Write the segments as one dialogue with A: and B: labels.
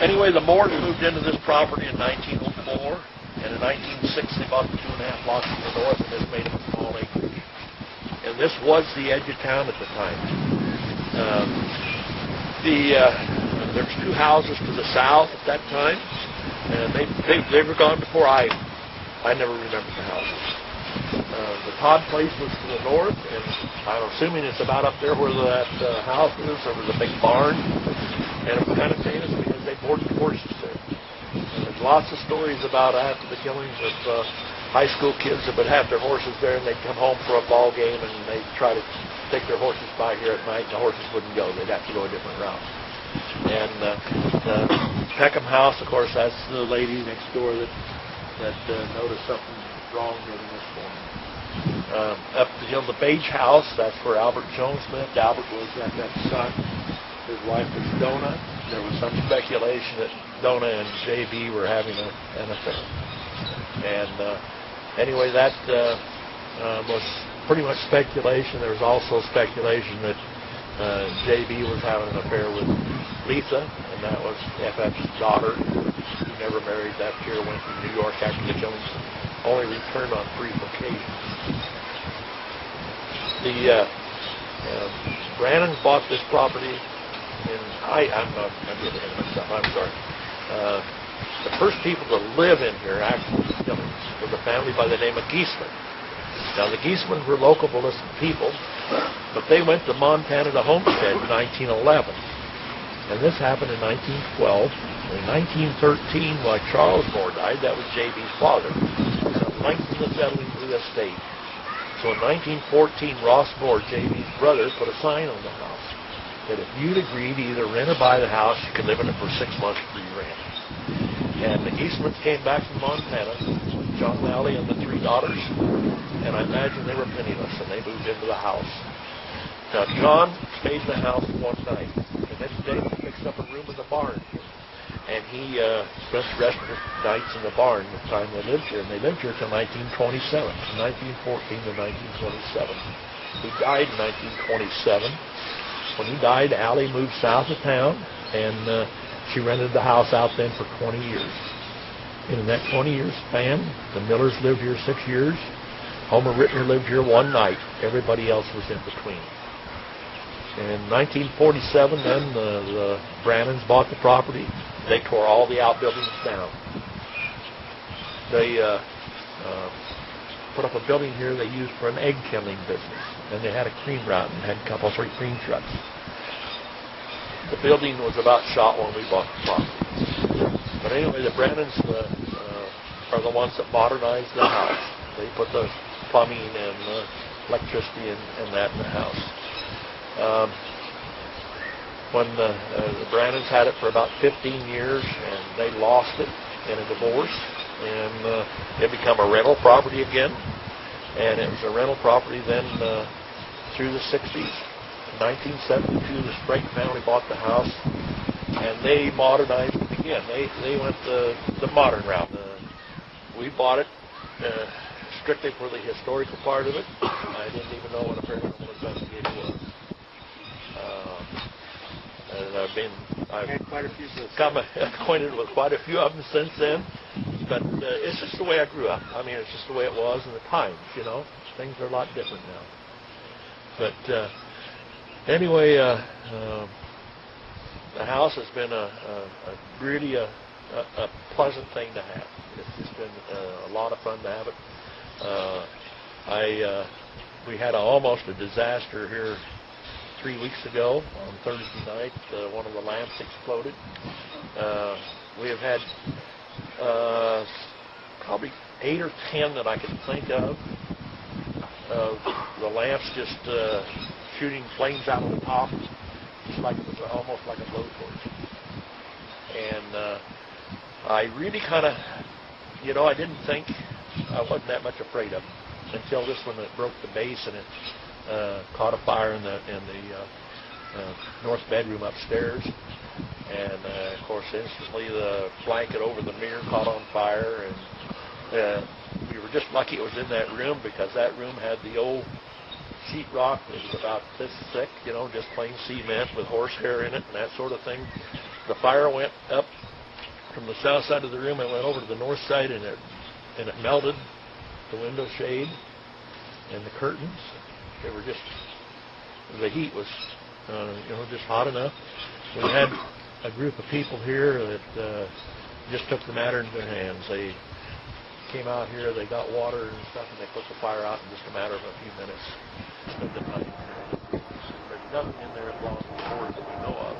A: Anyway, the Moores moved into this property in 1904, and in 1906 they bought the 2.5 blocks to the north, and this made them a small acreage. And this was the edge of town at the time. There was 2 houses to the south at that time, and they were gone before I never remembered the houses. The Todd place was to the north, and I'm assuming it's about up there where that house is. There was a big barn, and it was kind of famous because they boarded horses there. And there's lots of stories about after the killings of high school kids that would have their horses there, and they'd come home for a ball game, and they'd try to take their horses by here at night, and the horses wouldn't go. They'd have to go a different route. And the Peckham house, of course, that's the lady next door that noticed something wrong here in this morning. Up the Page house, that's where Albert Jones lived. Albert was that son. His wife was Donna. There was some speculation that Donna and J.B. were having an affair. And anyway, that was pretty much speculation. There was also speculation that J.B. was having an affair with Lisa, and that was F.F.'s daughter, who never married that year, went to New York after the killings, only returned on brief occasions. The Brannons bought this property, and I'm getting ahead of myself, I'm sorry. The first people to live in here after the killings was a family by the name of Geisman. Now, the Geismans were local Williston people, but they went to Montana to homestead in 1911. And this happened in 1912. In 1913, while Charles Moore died, that was J.B.'s father, lengthened the settling to the estate. So in 1914, Ross Moore, J.B.'s brother, put a sign on the house that if you'd agree to either rent or buy the house, you could live in it for 6 months free rent. And the Eastmans came back from Montana with John Lally and the 3 daughters, and I imagine they were penniless, and they moved into the house. Now, John stayed in the house one night. The next day, he fixed up a room in the barn here. And he spent the rest of his nights in the barn the time they lived here. And they lived here until 1927, from 1914 to 1927. He died in 1927. When he died, Allie moved south of town, and she rented the house out then for 20 years. And in that 20-year span, the Millers lived here 6 years. Homer Rittner lived here 1 night. Everybody else was in between. In 1947, then, the Brannons bought the property. They tore all the outbuildings down. They put up a building here they used for an egg killing business. And they had a cream route and had a couple, 3 cream trucks. The building was about shot when we bought the property. But anyway, the Brannons are the ones that modernized the house. They put the plumbing and electricity and that in the house. When the Brannons had it for about 15 years, and they lost it in a divorce, and it became a rental property again. And it was a rental property then through the 60s. In 1972, the Sprague family bought the house, and they modernized it again. They went the modern route. We bought it strictly for the historical part of it. I didn't even know what a paranormal investigator was. And I've become acquainted with quite a few of them since then. But it's just the way I grew up. I mean, it's just the way it was in the times, you know. Things are a lot different now. But anyway, the house has been really a pleasant thing to have. It's just been a lot of fun to have it. We had almost a disaster here 3 weeks ago on Thursday night. One of the lamps exploded. We have had probably 8 or 10 that I can think of the lamps just shooting flames out of the top, just like it was almost like a blowtorch. And I really kind of, you know, I didn't think, I wasn't that much afraid of it until this one that broke the base, and it caught a fire in the north bedroom upstairs. And of course, instantly the blanket over the mirror caught on fire, and we were just lucky it was in that room, because that room had the old sheetrock that was about this thick, you know, just plain cement with horsehair in it and that sort of thing. The fire went up from the south side of the room. It went over to the north side, and it melted the window shade and the curtains. They were just, the heat was, just hot enough. We had a group of people here that just took the matter into their hands. They came out here, they got water and stuff, and they put the fire out in just a matter of a few minutes. There's nothing in there as long as the boards that we know of.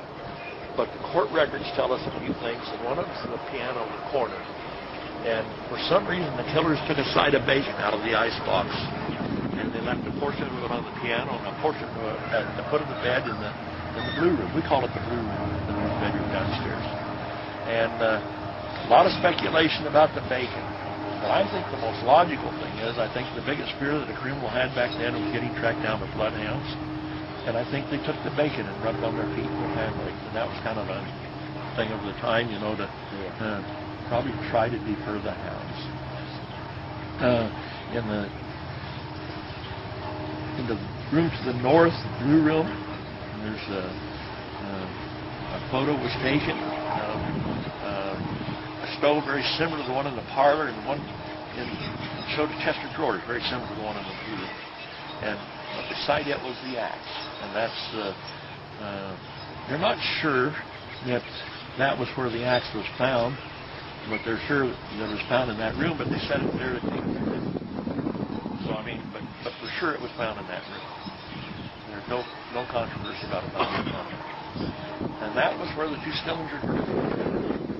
A: But the court records tell us a few things, and one of them is the piano in the corner. And for some reason, the killers took a side of bacon out of the icebox, and they left a portion of it on the piano and a portion of it at the foot of the bed in the blue room. We call it the blue room, the bedroom downstairs. And a lot of speculation about the bacon. But I think the most logical thing is, I think the biggest fear that a criminal had back then was getting tracked down by bloodhounds. And I think they took the bacon and rubbed on their feet with handbrake. And that was kind of a thing of the time, to probably try to deter the hounds. In the room to the north, the blue room, there's a photo was taken. A stove very similar to the one in the parlor, and the one showed a chest of drawers very similar to the one in the blue room. And beside it was the axe, and that's they're not sure that was where the axe was found, but they're sure that it was found in that room. But they said it there. So but for sure it was found in that room. There's no controversy about it. And that was where the two Stillinger girls were.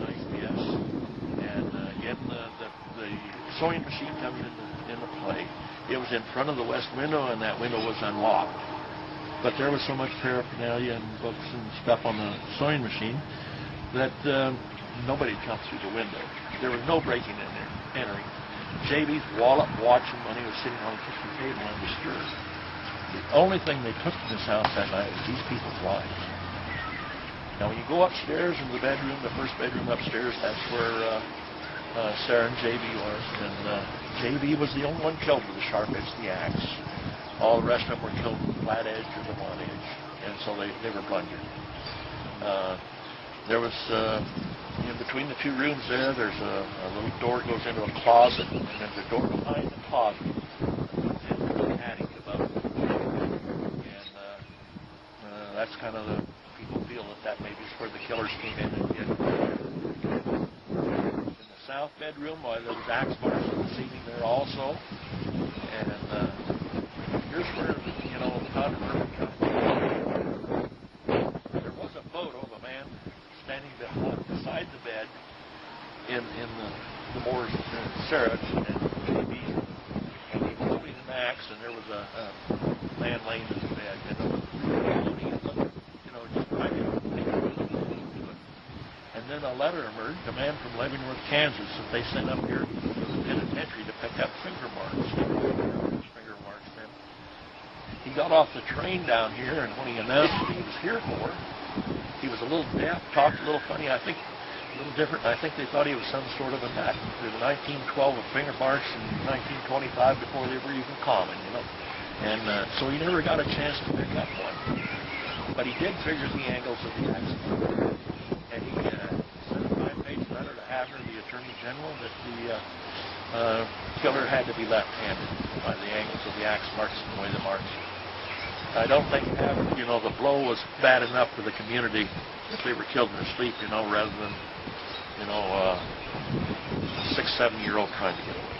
A: Nice, yes. And again, the sewing machine comes into play. It was in front of the west window, and that window was unlocked. But there was so much paraphernalia and books and stuff on the sewing machine that nobody jumped through the window. There was no breaking in there, entering. J.B.'s wallet, watch and money was sitting on the kitchen table undisturbed. The only thing they took from this house that night was these people's lives. Now, when you go upstairs into the bedroom, the first bedroom upstairs, that's where Sarah and J.B. was. And J.B. was the only one killed with the sharp edge of the axe. All the rest of them were killed with the flat edge or the blunt edge. And so they were blunted. There was, in between the two rooms there's a little door that goes into a closet, and there's a door behind the closet, into the attic above it. And that's kind of the, people feel that maybe is where the killers came in and did. In the south bedroom, there was axe marks on the ceiling there also. And here's where, the controversy comes. There was a photo of a man standing beside the bed in the Moore's Sarah and J.B. And he was holding an axe, and there was a man laying in the bed. And then a letter emerged, a man from Leavenworth, Kansas, that they sent up here to the penitentiary to pick up finger marks. And he got off the train down here, and when he announced what he was here for, he was a little deaf, talked a little funny, I think a little different. I think they thought he was some sort of a nut. There's 1912 of finger marks in 1925 before they were even common, And so he never got a chance to pick up one. But he did figure the angles of the accident. And he sent a 5-page letter to Havner, the Attorney General, that the killer had to be left-handed by the angles of the axe marks and the way the marks. I don't think Havner, the blow was bad enough for the community if they were killed in their sleep, rather than, a 6-7-year-old trying to get away.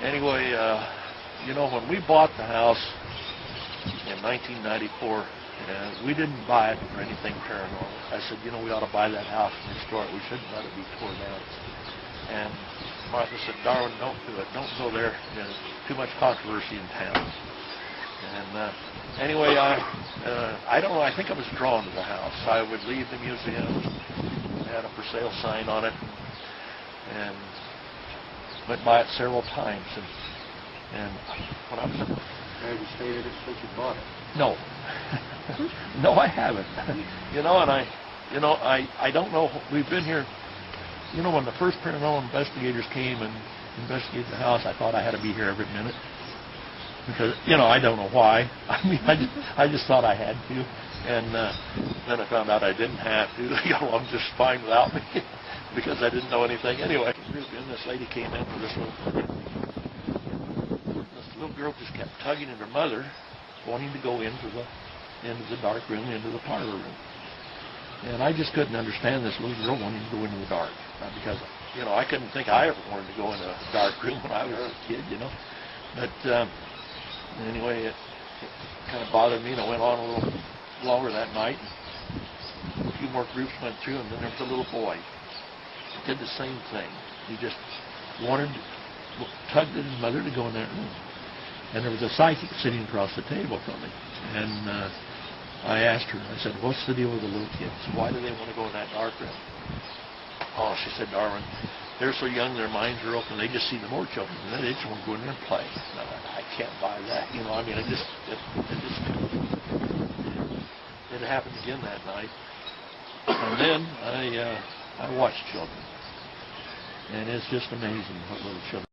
A: Anyway, when we bought the house in 1994, we didn't buy it for anything paranormal. I said, we ought to buy that house and restore it. We shouldn't let it be torn down. And Martha said, Darwin, don't do it. Don't go there. There's too much controversy in town. And anyway, I don't know. I think I was drawn to the house. I would leave the museum. It had a for sale sign on it, and went by it several times. And when I was
B: have you stayed in it since you bought it?
A: No. No, I haven't. And I don't know. We've been here. When the first paranormal investigators came and investigated the house, I thought I had to be here every minute. Because, I don't know why. I just thought I had to. And Then I found out I didn't have to. They got along just fine without me because I didn't know anything anyway. And this lady came in with this little girl just kept tugging at her mother, wanting to go into the dark room, into the parlor room. And I just couldn't understand this little girl wanting to go into the dark. Because, I couldn't think I ever wanted to go in a dark room when I was a kid, But anyway, it kind of bothered me, and I went on a little longer that night. A few more groups went through, and then there was a little boy. He did the same thing. He just tugged at his mother to go in that room. And there was a psychic sitting across the table from me. And I asked her, I said, what's the deal with the little kids? Why do they want to go in that dark room? Oh, she said, Darwin, they're so young, their minds are open, they just see the more children, and they just want to go in there and play. No, I can't buy that. It happened again that night. And then I watched children. And it's just amazing what little children